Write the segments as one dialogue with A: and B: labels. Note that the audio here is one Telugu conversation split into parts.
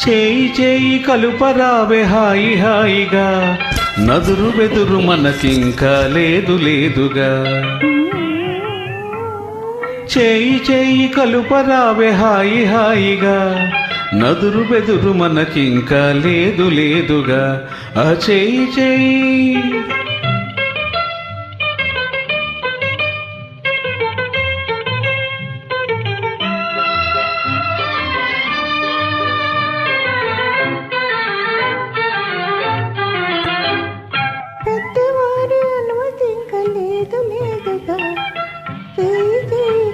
A: చేయి చేయి కలుపరావే హాయి హాయిగా, నదురు బెదురు మనకింకా లేదు లేదుగా. చేయి చేయి కలుపరావే హాయి హాయిగా, నదురు బెదురు మనకింకా లేదు లేదుగా. ఆ చేయి చేయి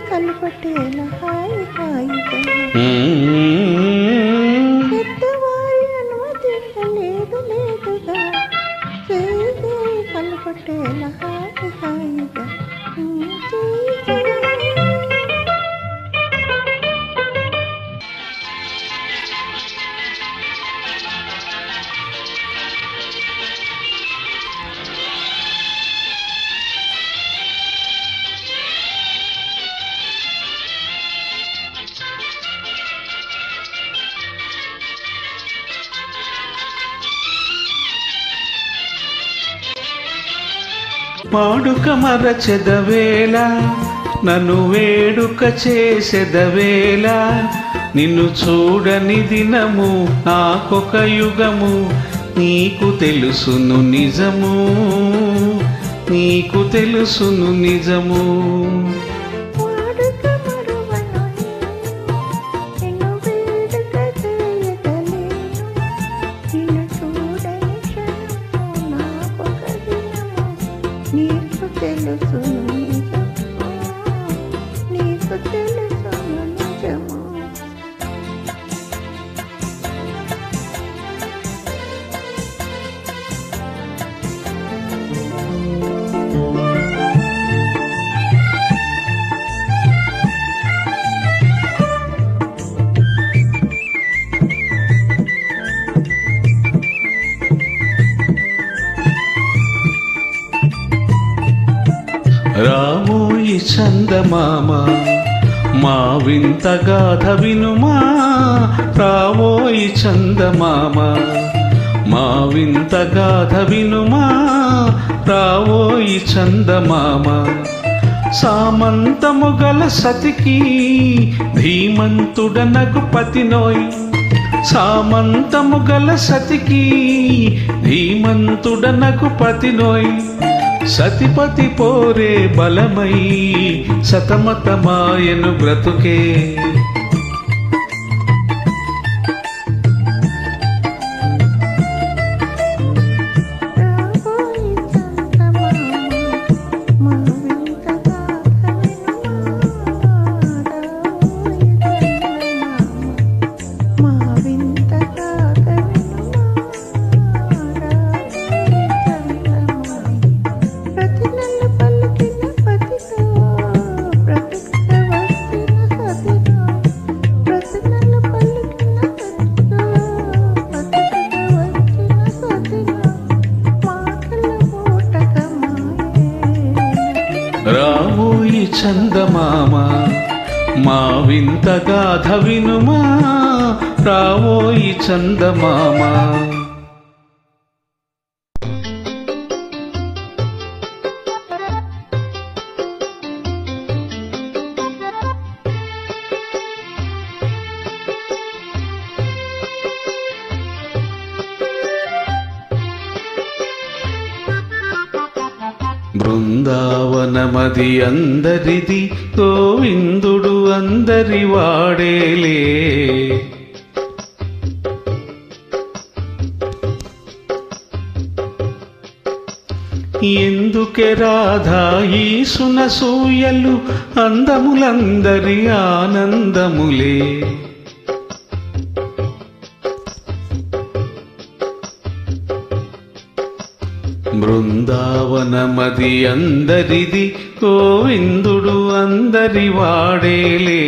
B: కలుపటేల హాయి హాయిగా, పెద్దవారి అనుమతి లేదు లేదుగా, చేయి కలుపటేల హాయి హాయిగా.
A: వాడుక మరచెదవేళ, నన్ను వేడుక చేసెదవేళ, నిన్ను చూడని దినము నాకొక యుగము. నీకు తెలుసును నిజము, నీకు తెలుసును నిజము.
B: నీకు తెలుసు నిజము, నీకు తెలుసు నిజము.
A: రామోయి చందమామ, మా వింత గాథ వినుమా. రావోయి చందమామ, మా వింత గాథ వినుమా. రావోయి చందమామ, సామంతము గల సతికి ధీమంతుడనగు పతినోయ్. సామంతము గల సతికి ధీమంతుడనగు పతినోయ్. సతిపతి పోరే బలమై సతమతమాయను బ్రతుకే. రావోయి చందమామ, మా వింత గాథ వినుమా. రావోయి చందమామ. బృందావనమది అందరిది, గోవిందుడు అందరి వాడేలే. ఎందుకే రాధా ఈ సునసూయలు, అందములందరి ఆనందములే. బృందావనమది అందరిది, గోవిందుడు అందరి వాడేలే.